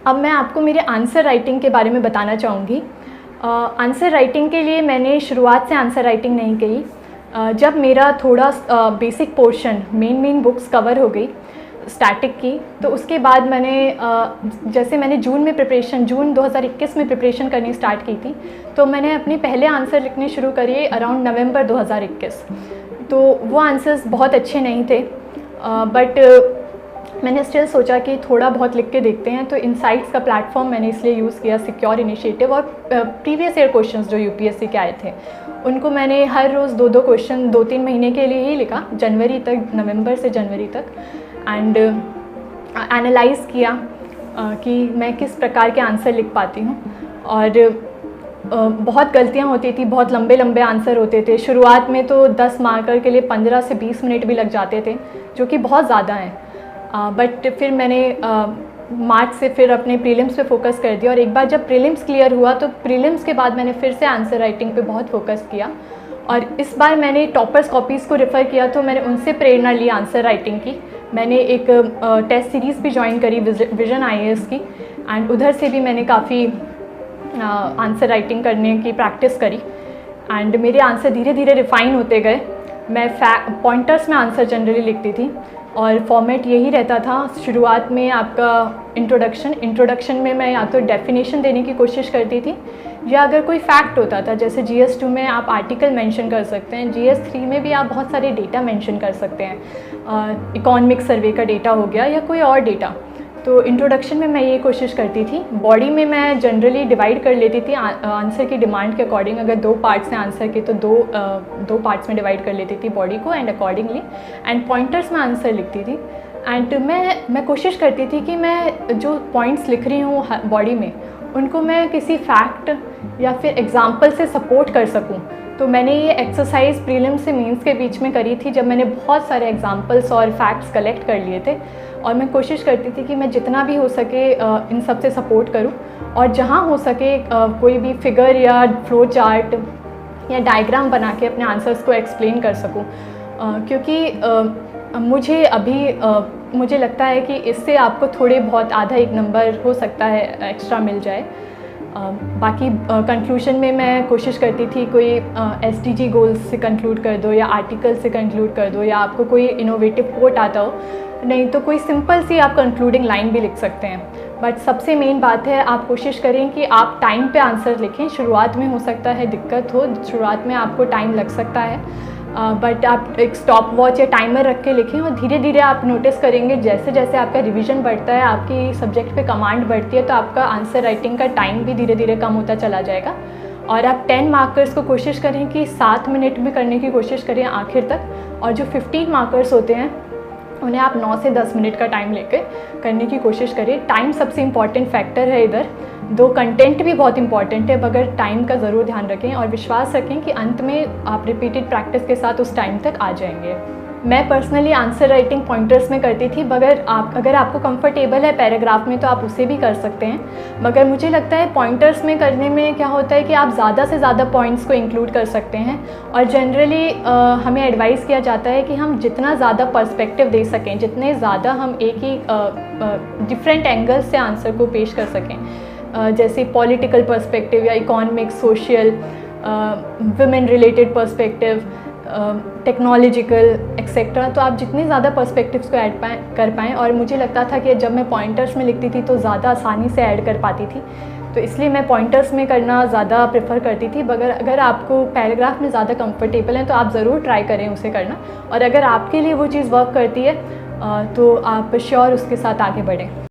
अब मैं आपको मेरे आंसर राइटिंग के बारे में बताना चाहूँगी। आंसर राइटिंग के लिए मैंने शुरुआत से आंसर राइटिंग नहीं की। जब मेरा थोड़ा basic portion main books cover हो गई स्टैटिक की, तो उसके बाद जैसे मैंने जून 2021 में प्रिपरेशन करनी स्टार्ट की थी, तो मैंने अपने पहले आंसर लिखने शुरू करिए अराउंड नवंबर 2021। तो वो आंसर्स बहुत अच्छे नहीं थे, बट मैंने स्टिल सोचा कि थोड़ा बहुत लिख के देखते हैं। तो इनसाइट्स का प्लेटफॉर्म मैंने इसलिए यूज़ किया, सिक्योर इनिशिएटिव, और प्रीवियस ईयर क्वेश्चंस जो यूपीएससी के आए थे उनको मैंने हर रोज़ 2-2 क्वेश्चन 2-3 महीने के लिए ही लिखा, जनवरी तक, नवंबर से जनवरी तक, एंड एनालाइज़ किया कि मैं किस प्रकार के आंसर लिख पाती हूँ। और बहुत गलतियाँ होती थी, बहुत लंबे लंबे आंसर होते थे। शुरुआत में तो 10 मार्कर के लिए 15 से 20 मिनट भी लग जाते थे, जो कि बहुत ज़्यादा हैं। बट फिर मैंने मार्च से फिर अपने प्रीलिम्स पे फोकस कर दिया, और एक बार जब प्रीलिम्स क्लियर हुआ तो प्रीलिम्स के बाद मैंने फिर से आंसर राइटिंग पे बहुत फोकस किया। और इस बार मैंने टॉपर्स कॉपीज़ को रेफ़र किया, तो मैंने उनसे प्रेरणा ली आंसर राइटिंग की। मैंने एक टेस्ट सीरीज़ भी ज्वाइन करी विजन आईएएस की, एंड उधर से भी मैंने काफ़ी आंसर राइटिंग करने की प्रैक्टिस करी, एंड मेरे आंसर धीरे धीरे रिफ़ाइन होते गए। मैं पॉइंटर्स में आंसर जनरली लिखती थी, और फॉर्मेट यही रहता था। शुरुआत में आपका इंट्रोडक्शन में मैं या तो डेफिनेशन देने की कोशिश करती थी, या अगर कोई फैक्ट होता था, जैसे GS2 में आप आर्टिकल मेंशन कर सकते हैं, GS3 में भी आप बहुत सारे डेटा मेंशन कर सकते हैं, इकोनॉमिक सर्वे का डेटा हो गया या कोई और डेटा। तो इंट्रोडक्शन में मैं ये कोशिश करती थी। बॉडी में मैं जनरली डिवाइड कर लेती थी आंसर की डिमांड के अकॉर्डिंग। अगर 2 पार्ट्स हैं आंसर के, तो दो पार्ट्स में डिवाइड कर लेती थी बॉडी को, एंड अकॉर्डिंगली एंड पॉइंटर्स में आंसर लिखती थी। एंड मैं कोशिश करती थी कि मैं जो पॉइंट्स लिख रही हूँ बॉडी में, उनको मैं किसी फैक्ट या फिर एग्जाम्पल से सपोर्ट कर सकूँ। तो मैंने ये एक्सरसाइज प्रीलिम्स से मेंस के बीच में करी थी, जब मैंने बहुत सारे एग्जाम्पल्स और फैक्ट्स कलेक्ट कर लिए थे, और मैं कोशिश करती थी कि मैं जितना भी हो सके इन सब से सपोर्ट करूं, और जहां हो सके कोई भी फिगर या फ्लो चार्ट या डायग्राम बना के अपने आंसर्स को एक्सप्लेन कर सकूं, क्योंकि मुझे लगता है कि इससे आपको थोड़े बहुत आधा एक नंबर हो सकता है एक्स्ट्रा मिल जाए। बाकी कंक्लूजन में मैं कोशिश करती थी कोई SDG गोल्स से कंक्लूड कर दो, या आर्टिकल से कंक्लूड कर दो, या आपको कोई इनोवेटिव कोट आता हो, नहीं तो कोई सिंपल सी आप कंक्लूडिंग लाइन भी लिख सकते हैं। बट सबसे मेन बात है, आप कोशिश करें कि आप टाइम पे आंसर लिखें। शुरुआत में हो सकता है दिक्कत हो, शुरुआत में आपको टाइम लग सकता है, बट आप एक स्टॉप वॉच या टाइमर रख के लिखें, और धीरे धीरे आप नोटिस करेंगे जैसे जैसे आपका रिवीजन बढ़ता है, आपकी सब्जेक्ट पे कमांड बढ़ती है, तो आपका आंसर राइटिंग का टाइम भी धीरे धीरे कम होता चला जाएगा। और आप 10 मार्कर्स को कोशिश करें कि 7 मिनट में करने की कोशिश करें आखिर तक, और जो 15 मार्कर्स होते हैं उन्हें आप 9 से 10 मिनट का टाइम लेकर करने की कोशिश करें। टाइम सबसे इम्पॉर्टेंट फैक्टर है इधर, दो कंटेंट भी बहुत इंपॉर्टेंट है, मगर टाइम का ज़रूर ध्यान रखें, और विश्वास रखें कि अंत में आप रिपीटेड प्रैक्टिस के साथ उस टाइम तक आ जाएंगे। मैं पर्सनली आंसर राइटिंग पॉइंटर्स में करती थी, मगर अगर आपको कंफर्टेबल है पैराग्राफ में तो आप उसे भी कर सकते हैं, मगर मुझे लगता है पॉइंटर्स में करने में क्या होता है कि आप ज़्यादा से ज़्यादा पॉइंट्स को इंक्लूड कर सकते हैं, और जनरली हमें एडवाइस किया जाता है कि हम जितना ज़्यादा पर्सपेक्टिव दे सकें, जितने ज़्यादा हम एक ही डिफरेंट एंगल्स से आंसर को पेश कर सकें, जैसे पॉलिटिकल पर्सपेक्टिव या economic, social, women related perspective, technological etcetera, तो आप जितने ज़्यादा पर्सपेक्टिव्स को ऐड कर पाएँ। और मुझे लगता था कि जब मैं पॉइंटर्स में लिखती थी तो ज़्यादा आसानी से ऐड कर पाती थी, तो इसलिए मैं पॉइंटर्स में करना ज़्यादा प्रेफर करती थी। मगर अगर आपको पैराग्राफ में ज़्यादा कंफर्टेबल हैं तो आप ज़रूर ट्राई करें उसे करना, और अगर आपके लिए वो चीज़ वर्क करती है तो आप श्योर उसके साथ आगे बढ़ें।